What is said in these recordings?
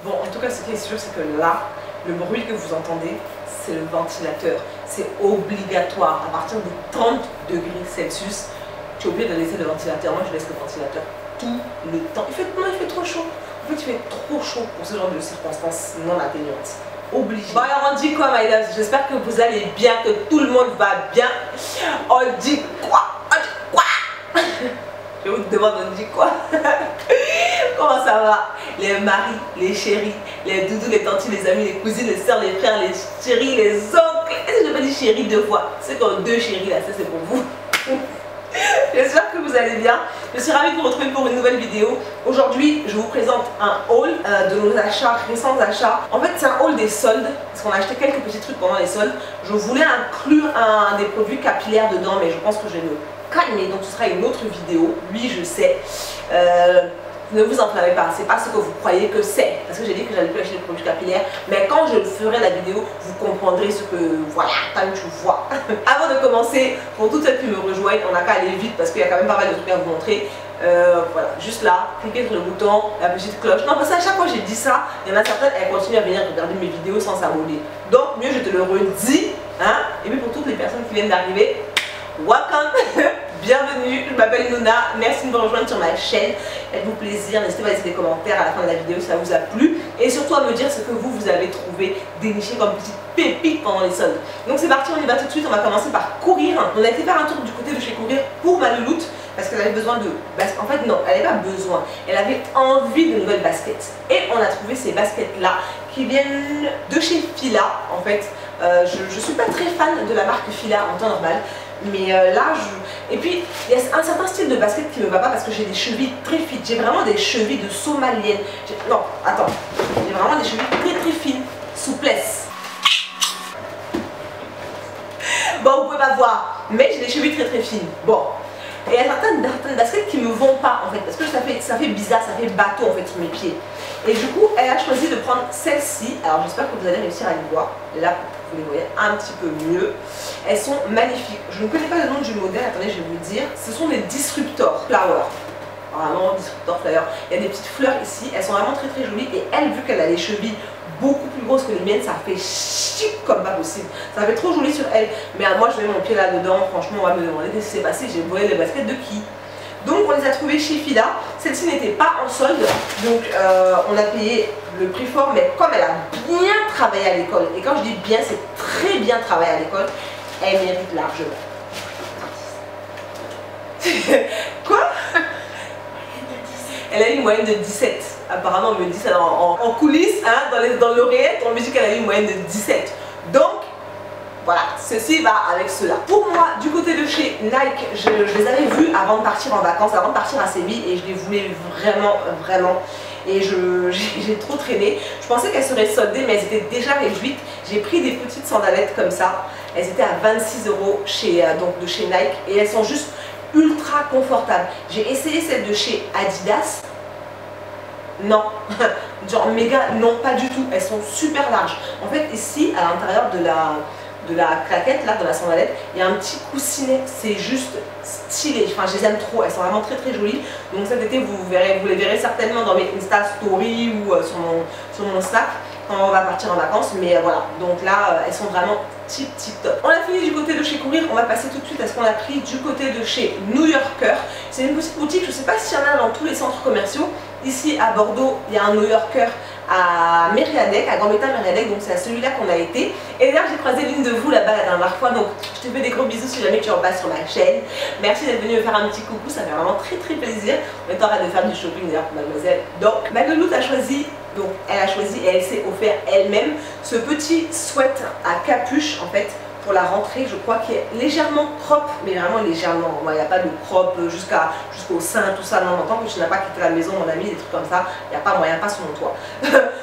Bon, en tout cas, ce qui est sûr, c'est que là, le bruit que vous entendez, c'est le ventilateur. C'est obligatoire. À partir de 30 degrés Celsius, tu es obligé de laisser le ventilateur. Moi, je laisse le ventilateur tout le temps. Il fait trop chaud. En fait, il fait trop chaud pour ce genre de circonstances non atténuantes. Obligé. Bon, alors on dit quoi, my loves? J'espère que vous allez bien, que tout le monde va bien. On dit quoi? On dit quoi? Je vous demande, on dit quoi? Comment ça va? Les maris, les chéris, les doudous, les tantis, les amis, les cousines, les soeurs, les frères, les chéris, les oncles. Est-ce que je peux dire chéris deux fois? C'est comme deux chéris là, ça c'est pour vous. J'espère que vous allez bien. Je suis ravie de vous retrouver pour une nouvelle vidéo. Aujourd'hui, je vous présente un haul de nos achats, récents achats. En fait, c'est un haul des soldes, parce qu'on a acheté quelques petits trucs pendant les soldes. Je voulais inclure un des produits capillaires dedans, mais je pense que je vais me calmer, donc ce sera une autre vidéo. Oui, je sais. Ne vous enflammez pas, c'est pas ce que vous croyez que c'est. Parce que j'ai dit que j'allais plus acheter des produits capillaires. Mais quand je ferai la vidéo, vous comprendrez ce que... Voilà, quand tu vois. Avant de commencer, pour toutes celles qui me rejoignent, on n'a qu'à aller vite parce qu'il y a quand même pas mal de trucs à vous montrer. Voilà, juste là, cliquez sur le bouton, la petite cloche. Non, parce que à chaque fois que j'ai dit ça, il y en a certaines, elles continuent à venir regarder mes vidéos sans s'abonner. Donc, mieux je te le redis. Hein? Et puis pour toutes les personnes qui viennent d'arriver, welcome. Bienvenue, je m'appelle Nona, merci de me rejoindre sur ma chaîne, faites-vous plaisir, n'hésitez pas à laisser des commentaires à la fin de la vidéo si ça vous a plu et surtout à me dire ce que vous avez trouvé déniché comme petite pépite pendant les soldes. Donc c'est parti, on y va tout de suite, on va commencer par Courir. On a été faire un tour du côté de chez Courir pour ma louloute parce qu'elle avait besoin de baskets. En fait non, elle n'avait pas besoin, elle avait envie de nouvelles baskets et on a trouvé ces baskets là qui viennent de chez Fila en fait. Je suis pas très fan de la marque Fila en temps normal. Mais là, et puis il y a un certain style de basket qui ne me va pas parce que j'ai des chevilles très fines. J'ai vraiment des chevilles de somalienne. Non, attends. J'ai vraiment des chevilles très fines. Souplesse. Bon, vous pouvez pas voir, mais j'ai des chevilles très fines. Bon. Et il y a certaines baskets qui ne me vont pas en fait. Parce que ça fait bizarre, ça fait bateau en fait sur mes pieds. Et du coup, elle a choisi de prendre celle-ci. Alors j'espère que vous allez réussir à les voir. Là, vous les voyez un petit peu mieux. Elles sont magnifiques. Je ne connais pas le nom du modèle, attendez, je vais vous dire. Ce sont des Disruptor Flower. Vraiment, Disruptor Flower. Il y a des petites fleurs ici. Elles sont vraiment très jolies. Et elle, vu qu'elle a les chevilles beaucoup plus grosses que les miennes, ça fait chic comme pas possible. Ça fait trop joli sur elle. Mais moi, je mets mon pied là-dedans. Franchement, on va me demander ce qui s'est passé. J'ai volé les baskets de qui? Donc on les a trouvées chez Fila. Celle-ci n'était pas en solde, donc on a payé le prix fort, mais comme elle a bien travaillé à l'école, et quand je dis bien, c'est très bien travaillé à l'école, elle mérite largement. Quoi? Elle a eu une moyenne de 17. Apparemment on me dit ça en coulisses, hein, dans l'oreillette, on me dit qu'elle a eu une moyenne de 17. Donc voilà, ceci va avec cela. Pour moi, du côté de chez Nike, je les avais vus avant de partir en vacances, avant de partir à Séville, et je les voulais vraiment. Et j'ai trop traîné. Je pensais qu'elles seraient soldées, mais elles étaient déjà réduites. J'ai pris des petites sandalettes comme ça. Elles étaient à 26 € de chez Nike, et elles sont juste ultra confortables. J'ai essayé celles de chez Adidas. Non, genre méga, non, pas du tout. Elles sont super larges. En fait, ici, à l'intérieur de la claquette, là, de la sandalette, il y a un petit coussinet. C'est juste stylé. Enfin, je les aime trop. Elles sont vraiment très jolies. Donc cet été, vous les verrez certainement dans mes Insta Stories ou sur mon Snap quand on va partir en vacances. Mais voilà, donc là, elles sont vraiment tip top. On a fini du côté de chez Courir. On va passer tout de suite à ce qu'on a pris du côté de chez New Yorker. C'est une petite boutique. Je ne sais pas s'il y en a dans tous les centres commerciaux. Ici à Bordeaux, il y a un New Yorker à Mériadec, à Gambetta Mériadec, donc c'est à celui-là qu'on a été. Et d'ailleurs j'ai croisé l'une de vous là-bas la dernière fois, donc je te fais des gros bisous si jamais tu repasses sur ma chaîne. Merci d'être venue me faire un petit coucou, ça fait vraiment très plaisir. On est en train de faire du shopping d'ailleurs pour mademoiselle. Donc ma louloute a choisi, et elle s'est offert elle-même ce petit sweat à capuche en fait. Pour la rentrée, je crois qu'il est légèrement crop, mais vraiment légèrement. Il n'y a pas de crop jusqu'au sein, tout ça. Non, tant que tu n'as pas quitté la maison, mon ami, des trucs comme ça, il n'y a pas moyen, pas sur mon toit.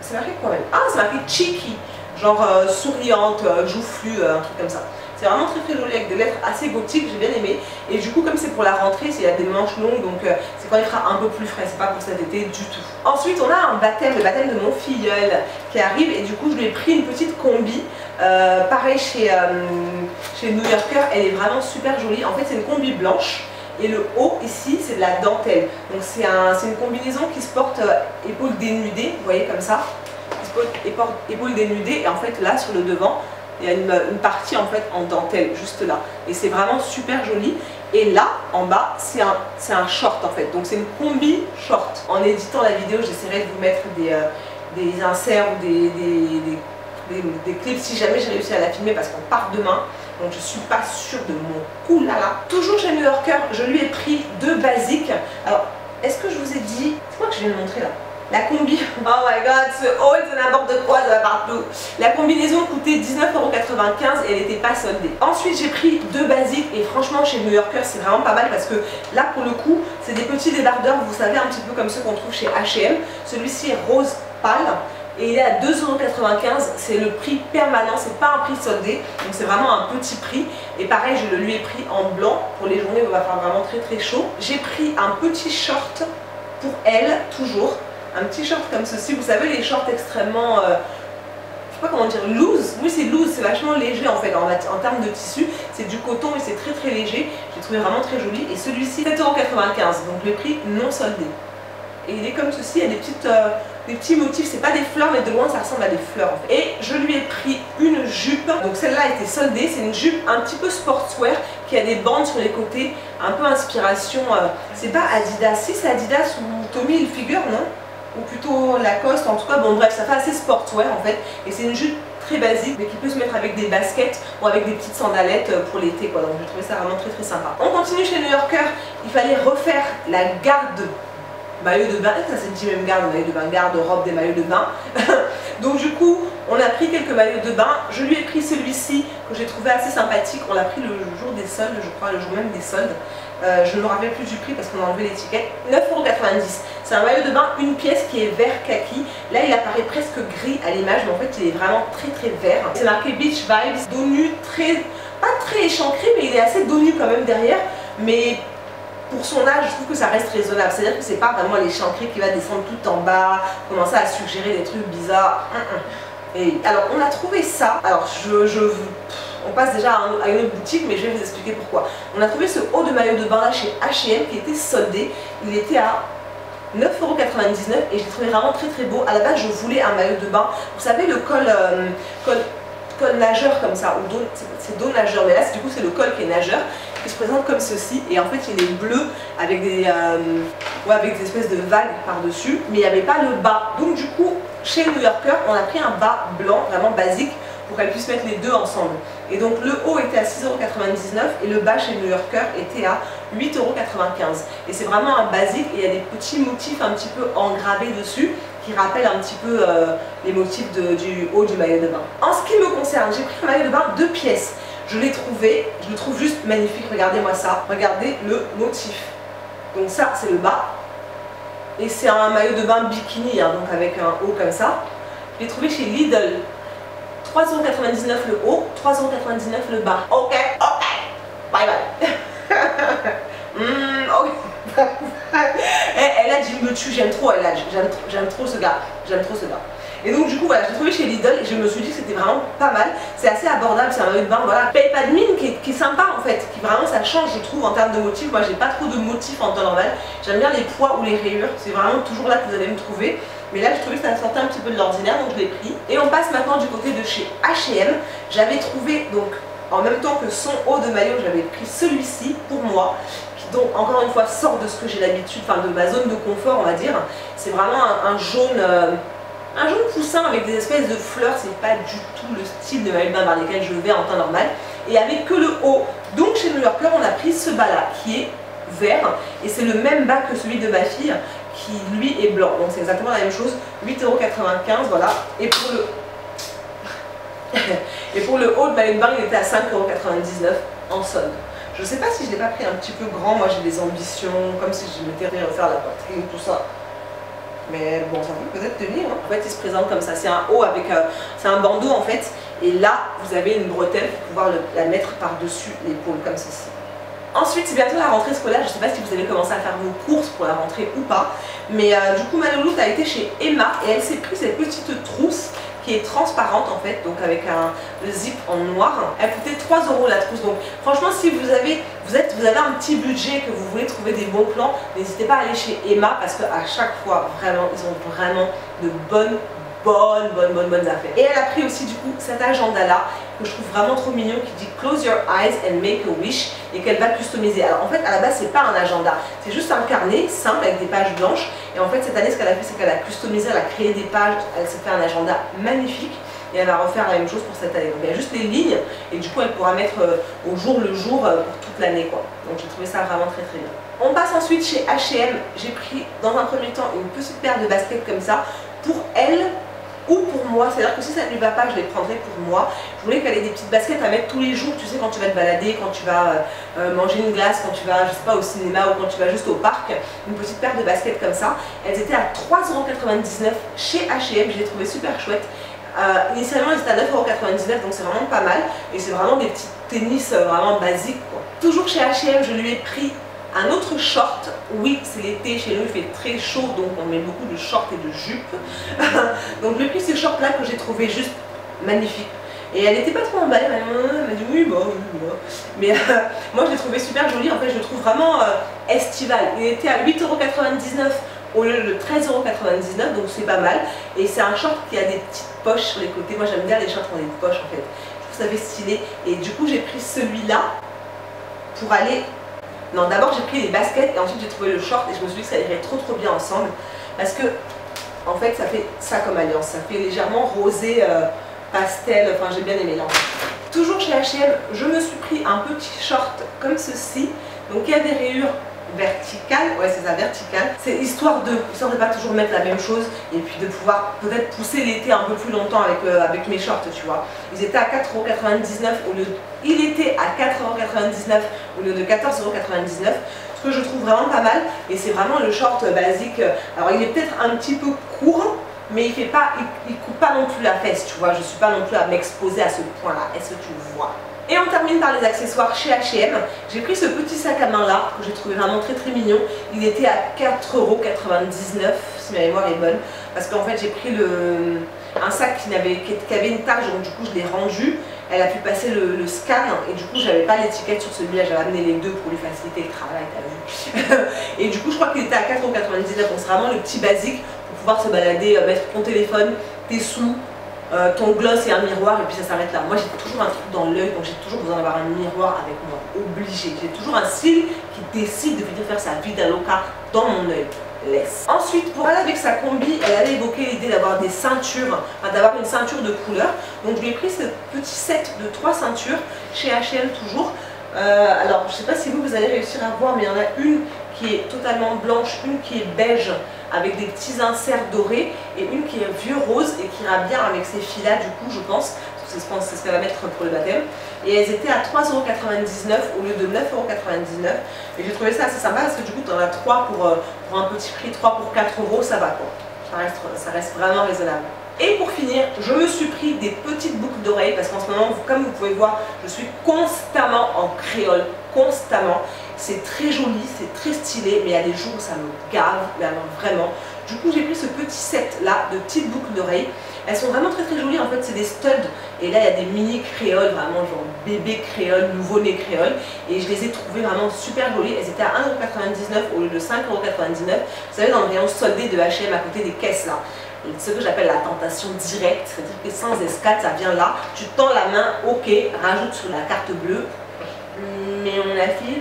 C'est marqué quoi même? Ah, c'est marqué cheeky, genre souriante, joufflue, un truc comme ça. C'est vraiment très joli avec des lettres assez gothiques, j'ai bien aimé. Et du coup, comme c'est pour la rentrée, il y a des manches longues, donc c'est quand il fera un peu plus frais, c'est pas pour cet été du tout. Ensuite, on a un baptême, le baptême de mon filleul qui arrive, et du coup, je lui ai pris une petite combi. Pareil chez New Yorker, elle est vraiment super jolie. En fait, c'est une combi blanche. Et le haut ici, c'est de la dentelle. Donc c'est une combinaison qui se porte épaules dénudées, vous voyez comme ça. épaules dénudées, et en fait là sur le devant il y a une partie en fait en dentelle juste là, et c'est vraiment super joli. Et là en bas c'est un short en fait, donc c'est une combi short. En éditant la vidéo j'essaierai de vous mettre des inserts ou des clips si jamais j'ai réussi à la filmer, parce qu'on part demain. Donc je suis pas sûre de mon coup là. Toujours chez New Yorker, je lui ai pris 2 basiques. Alors, est-ce que je vous ai dit... C'est quoi que je viens de montrer là? La combi. Oh my god, ce haul c'est n'importe quoi, ça va partout. La combinaison coûtait 19,95 € et elle n'était pas soldée. Ensuite j'ai pris 2 basiques, et franchement chez New Yorker c'est vraiment pas mal, parce que là pour le coup c'est des petits débardeurs, vous savez, un petit peu comme ceux qu'on trouve chez H&M. Celui-ci est rose pâle. Et il est à 2,95 €, c'est le prix permanent, c'est pas un prix soldé, donc c'est vraiment un petit prix. Et pareil, je le lui ai pris en blanc pour les journées où il va faire vraiment très très chaud. J'ai pris un petit short pour elle, toujours, un petit short comme ceci, vous savez les shorts extrêmement, je sais pas comment dire, loose. Oui c'est loose, c'est vachement léger en fait, en termes de tissu, c'est du coton et c'est très très léger. J'ai trouvé vraiment très joli, et celui-ci 7,95 €, donc le prix non soldé. Et il est comme ceci, il y a des petits motifs, c'est pas des fleurs mais de loin ça ressemble à des fleurs en fait. Et je lui ai pris une jupe, donc celle-là était soldée, c'est une jupe un petit peu sportswear qui a des bandes sur les côtés, un peu inspiration, c'est pas Adidas, si c'est Adidas ou Tommy Hilfiger non? Ou plutôt Lacoste, en tout cas bon bref ça fait assez sportswear en fait, et c'est une jupe très basique mais qui peut se mettre avec des baskets ou avec des petites sandalettes pour l'été quoi, donc j'ai trouvé ça vraiment très très sympa. On continue chez New Yorker, il fallait refaire la garde maillot de bain, ça c'est dit même garde, maillot de bain, garde-robe des maillots de bain. Donc du coup, on a pris quelques maillots de bain. Je lui ai pris celui-ci que j'ai trouvé assez sympathique. On l'a pris le jour des soldes, je crois, le jour même des soldes. Je ne me rappelle plus du prix parce qu'on a enlevé l'étiquette. 9,90 €. C'est un maillot de bain, une pièce qui est vert kaki. Là, il apparaît presque gris à l'image, mais en fait, il est vraiment très très vert. C'est marqué Beach Vibes, dos nu, pas très échancré, mais il est assez dos nu quand même derrière. Mais pour son âge, je trouve que ça reste raisonnable. C'est-à-dire que c'est pas vraiment l'échancré qui va descendre tout en bas, commencer à suggérer des trucs bizarres. Et alors, on a trouvé ça. Alors, on passe déjà à une autre boutique, mais je vais vous expliquer pourquoi. On a trouvé ce haut de maillot de bain là chez H&M qui était soldé. Il était à 9,99 € et je l'ai trouvé vraiment très très beau. À la base, je voulais un maillot de bain. Vous savez, le col nageur comme ça, ou c'est dos nageur, mais là du coup c'est le col qui est nageur, qui se présente comme ceci, et en fait il est bleu avec avec des espèces de vagues par dessus, mais il n'y avait pas le bas. Donc du coup chez New Yorker on a pris un bas blanc vraiment basique pour qu'elle puisse mettre les deux ensemble. Et donc le haut était à 6,99 € et le bas chez New Yorker était à 8,95 €. Et c'est vraiment un basique, et il y a des petits motifs un petit peu engravés dessus qui rappellent un petit peu les motifs du haut du maillot de bain. En ce qui me concerne, j'ai pris un maillot de bain 2 pièces. Je l'ai trouvé, je le trouve juste magnifique, regardez-moi ça, regardez le motif. Donc ça c'est le bas, et c'est un maillot de bain bikini, hein, donc avec un haut comme ça. Je l'ai trouvé chez Lidl, 3,99 € le haut, 3,99 € le bas. Ok, bye bye. Ok. Elle a dit me tue, j'aime trop, j'aime trop ce gars, Et donc du coup voilà, je l'ai trouvé chez Lidl et je me suis dit que c'était vraiment pas mal. C'est assez abordable, c'est un maillot de bain, voilà, paye pas de mine, qui est sympa en fait, qui vraiment ça change je trouve en termes de motifs. Moi j'ai pas trop de motifs en temps normal, j'aime bien les pois ou les rayures, c'est vraiment toujours là que vous allez me trouver. Mais là je trouvais que ça sortait un petit peu de l'ordinaire, donc je l'ai pris. Et on passe maintenant du côté de chez H&M. J'avais trouvé donc en même temps que son haut de maillot, j'avais pris celui-ci pour moi, qui donc encore une fois sort de ce que j'ai l'habitude, enfin de ma zone de confort on va dire. C'est vraiment un jaune poussin avec des espèces de fleurs, c'est pas du tout le style de maillot de bain dans lesquels je vais en temps normal. Et avec que le haut. Donc chez New Yorker on a pris ce bas là qui est vert, et c'est le même bas que celui de ma fille qui lui est blanc, donc c'est exactement la même chose, 8,95 €, voilà. Et pour le haut de maillot de bain il était à 5,99 € en solde. Je sais pas si je l'ai pas pris un petit peu grand, moi j'ai des ambitions, comme si je m'étais refaire la poitrine, tout ça. Mais bon, ça peut peut-être tenir. Hein. En fait, il se présente comme ça. C'est un haut avec... c'est un bandeau en fait. Et là, vous avez une bretelle pour pouvoir la mettre par-dessus l'épaule, comme ceci. Ensuite, c'est bientôt la rentrée scolaire. Je ne sais pas si vous avez commencé à faire vos courses pour la rentrée ou pas. Mais du coup, ma louloute a été chez Emma et elle s'est pris cette petite trousse qui est transparente en fait, donc avec le zip en noir. Elle coûtait 3 € la trousse. Donc franchement, si vous avez un petit budget, que vous voulez trouver des bons plans, n'hésitez pas à aller chez Emma parce qu'à chaque fois, vraiment, ils ont vraiment de bonnes bonnes affaires. Et elle a pris aussi du coup cet agenda-là, que je trouve vraiment trop mignon, qui dit Close your eyes and make a wish, et qu'elle va customiser. Alors en fait, à la base, c'est pas un agenda, c'est juste un carnet simple avec des pages blanches. Et en fait, cette année, ce qu'elle a fait, c'est qu'elle a customisé, elle a créé des pages, elle s'est fait un agenda magnifique. Et elle va refaire la même chose pour cette année. Donc il y a juste les lignes, et du coup, elle pourra mettre au jour le jour pour toute l'année, quoi. Donc j'ai trouvé ça vraiment très bien. On passe ensuite chez H&M. J'ai pris dans un premier temps une petite paire de baskets comme ça, pour elle ou pour moi, c'est à dire que si ça ne lui va pas, je les prendrai pour moi. Je voulais qu'elle ait des petites baskets à mettre tous les jours, tu sais, quand tu vas te balader, quand tu vas manger une glace, quand tu vas, je sais pas, au cinéma ou quand tu vas juste au parc. Une petite paire de baskets comme ça. Elles étaient à 3,99 € chez H&M, je les trouvais super chouettes. Initialement ils étaient à 9,99 €, donc c'est vraiment pas mal. Et c'est vraiment des petits tennis vraiment basiques, quoi. Toujours chez H&M, je lui ai pris un autre short. Oui, c'est l'été, chez nous il fait très chaud, donc on met beaucoup de shorts et de jupes. Donc je lui ai pris ce short là que j'ai trouvé juste magnifique. Et elle n'était pas trop emballée, elle m'a dit oui, bah. Mais moi je l'ai trouvé super joli, en fait je le trouve vraiment estival. Il était à 8,99 € au lieu de 13,99 €, donc c'est pas mal. Et c'est un short qui a des petites poches sur les côtés. Moi j'aime bien les shorts qui ont des poches en fait. Je trouve ça fait stylé. Et du coup j'ai pris celui-là pour aller... Non, d'abord j'ai pris les baskets et ensuite j'ai trouvé le short et je me suis dit que ça irait trop bien ensemble. Parce que en fait ça fait ça comme alliance. Ça fait légèrement rosé, pastel, enfin j'ai bien aimé l'ensemble. Toujours chez H&M, je me suis pris un petit short comme ceci. Donc il y a des rayures verticale, ouais c'est ça, verticale. C'est histoire de pas toujours mettre la même chose et puis de pouvoir peut-être pousser l'été un peu plus longtemps avec mes shorts, tu vois. Ils étaient à 4,99 € au lieu de... Il était à 4,99 € au lieu de 14,99 €, ce que je trouve vraiment pas mal. Et c'est vraiment le short basique. Alors il est peut-être un petit peu court, mais il fait pas, il coupe pas non plus la fesse, tu vois. Je suis pas non plus à m'exposer à ce point-là. Est-ce que tu vois? Et on termine par les accessoires chez H&M. J'ai pris ce petit sac à main là, que j'ai trouvé vraiment très mignon. Il était à 4,99 € si ma mémoire est bonne. Parce qu'en fait j'ai pris un sac qui avait une tache, donc du coup je l'ai rendu. Elle a pu passer le scan et du coup j'avais pas l'étiquette sur celui-là, j'avais amené les deux pour lui faciliter le travail, t'as vu. Et du coup je crois qu'il était à 4,99 €, donc c'est vraiment le petit basique pour pouvoir se balader, mettre ton téléphone, tes sous, ton gloss et un miroir, et puis ça s'arrête là. Moi j'ai toujours un truc dans l'œil, donc j'ai toujours besoin d'avoir un miroir avec moi, obligé. J'ai toujours un cil qui décide de venir faire sa vida loca dans mon œil. Ensuite, pour aller avec sa combi, elle avait évoqué l'idée d'avoir des ceintures, enfin, d'avoir une ceinture de couleur. Donc je lui ai pris ce petit set de 3 ceintures chez H&M toujours. Alors je ne sais pas si vous allez réussir à voir, mais il y en a une qui est totalement blanche, une qui est beige avec des petits inserts dorés et une qui est vieux rose et qui ira bien avec ces filles-là du coup je pense. C'est ce qu'elle va mettre pour le baptême. Et elles étaient à 3,99 € au lieu de 9,99 €. Et j'ai trouvé ça assez sympa parce que du coup tu en as 3 pour un petit prix, 3 pour 4 €, ça va quoi. Ça reste vraiment raisonnable. Et pour finir, je me suis pris des petites boucles d'oreilles parce qu'en ce moment, comme vous pouvez voir, je suis constamment en créole, constamment. C'est très joli, c'est très stylé, mais il y a des jours où ça me gave, mais alors vraiment. Du coup, j'ai pris ce petit set là de petites boucles d'oreilles. Elles sont vraiment très jolies, en fait c'est des studs. Et là il y a des mini créoles, vraiment genre bébé créole, nouveau-né créole. Et je les ai trouvées vraiment super jolies. Elles étaient à 1,99 € au lieu de 5,99 €. Vous savez, dans le rayon soldé de H&M à côté des caisses là. Ce que j'appelle la tentation directe, c'est-à-dire que sans escale, ça vient là, tu tends la main, ok, rajoute sur la carte bleue, mais on a fait...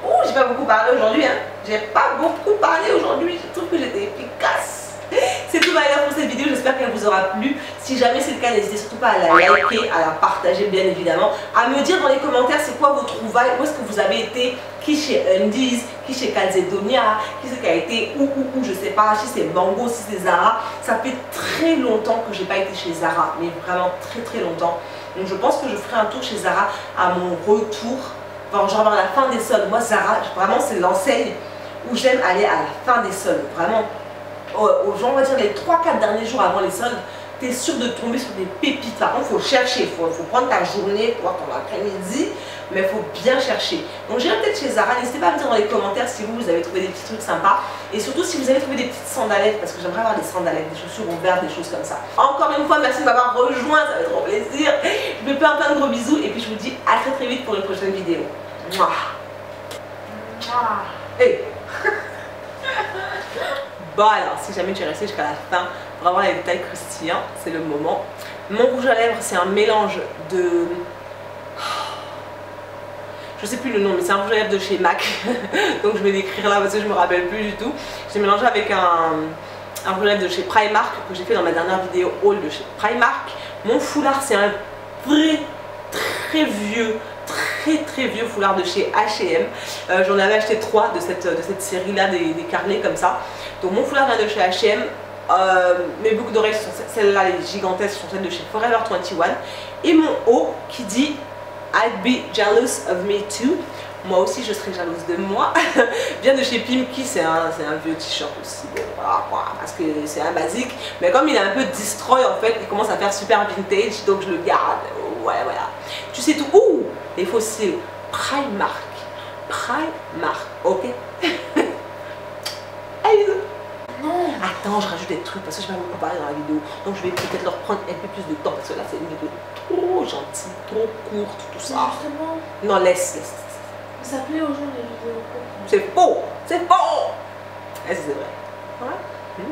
Oh, j'ai pas beaucoup parlé aujourd'hui, hein. J'ai pas beaucoup parlé aujourd'hui, je trouve que j'étais efficace. C'est tout d'ailleurs pour cette vidéo, j'espère qu'elle vous aura plu. Si jamais c'est le cas, n'hésitez surtout pas à la liker, à la partager bien évidemment, à me dire dans les commentaires c'est quoi vos trouvailles, où est-ce que vous avez été, qui chez Undies, qui chez Calzedonia, qui c'est qui a été où, je sais pas, si c'est Mango, si c'est Zara. Ça fait très longtemps que j'ai pas été chez Zara, mais vraiment très longtemps. Donc je pense que je ferai un tour chez Zara à mon retour, genre vers la fin des soldes. Moi Zara, vraiment c'est l'enseigne où j'aime aller à la fin des soldes, vraiment. On va dire les 3-4 derniers jours avant les soldes, tu es sûr de tomber sur des pépites. Par contre, il faut chercher, il faut prendre ta journée, pour ton après-midi, mais il faut bien chercher. Donc j'irai peut-être chez Zara, n'hésitez pas à me dire dans les commentaires si vous avez trouvé des petits trucs sympas. Et surtout si vous avez trouvé des petites sandalettes, parce que j'aimerais avoir des sandalettes, des chaussures ouvertes, des choses comme ça. Encore une fois, merci de m'avoir rejoint, ça fait trop plaisir. Je vous fais plein de gros bisous et puis je vous dis à très vite pour une prochaine vidéo. Mouah. Hey. Bon alors, si jamais tu es resté jusqu'à la fin pour avoir les détails croustillants, c'est le moment. Mon rouge à lèvres, c'est un mélange de... Je sais plus le nom, mais c'est un rouge à lèvres de chez MAC. Donc je vais l'écrire là parce que je me rappelle plus du tout. J'ai mélangé avec un rouge à lèvres de chez Primark que j'ai fait dans ma dernière vidéo haul de chez Primark. Mon foulard, c'est un vrai très vieux foulard de chez H&M. J'en avais acheté 3 de cette série là, des carnets comme ça. Donc mon foulard vient de chez H&M. Mes boucles d'oreilles sont celles-là, les gigantesques, sont celles de chez Forever 21. Et mon haut qui dit I'd be jealous of me too. Moi aussi je serais jalouse de moi. Vient de chez Pimki, c'est un vieux t-shirt aussi. Bon, voilà, parce que c'est un basique. Mais comme il est un peu destroy en fait, il commence à faire super vintage, donc je le garde. Ouais, voilà. Tu sais tout où? Les fossiles. Primark. Primark, ok? Allez. Non. Attends, je rajoute des trucs parce que je vais vous comparer dans la vidéo. Donc je vais peut-être leur prendre un peu plus de temps parce que là c'est une vidéo trop gentille, trop courte, tout ça. Justement. Non, laisse. Ça plaît aux gens les vidéos courtes. C'est faux. C'est faux. Est-ce que c'est vrai? Ouais.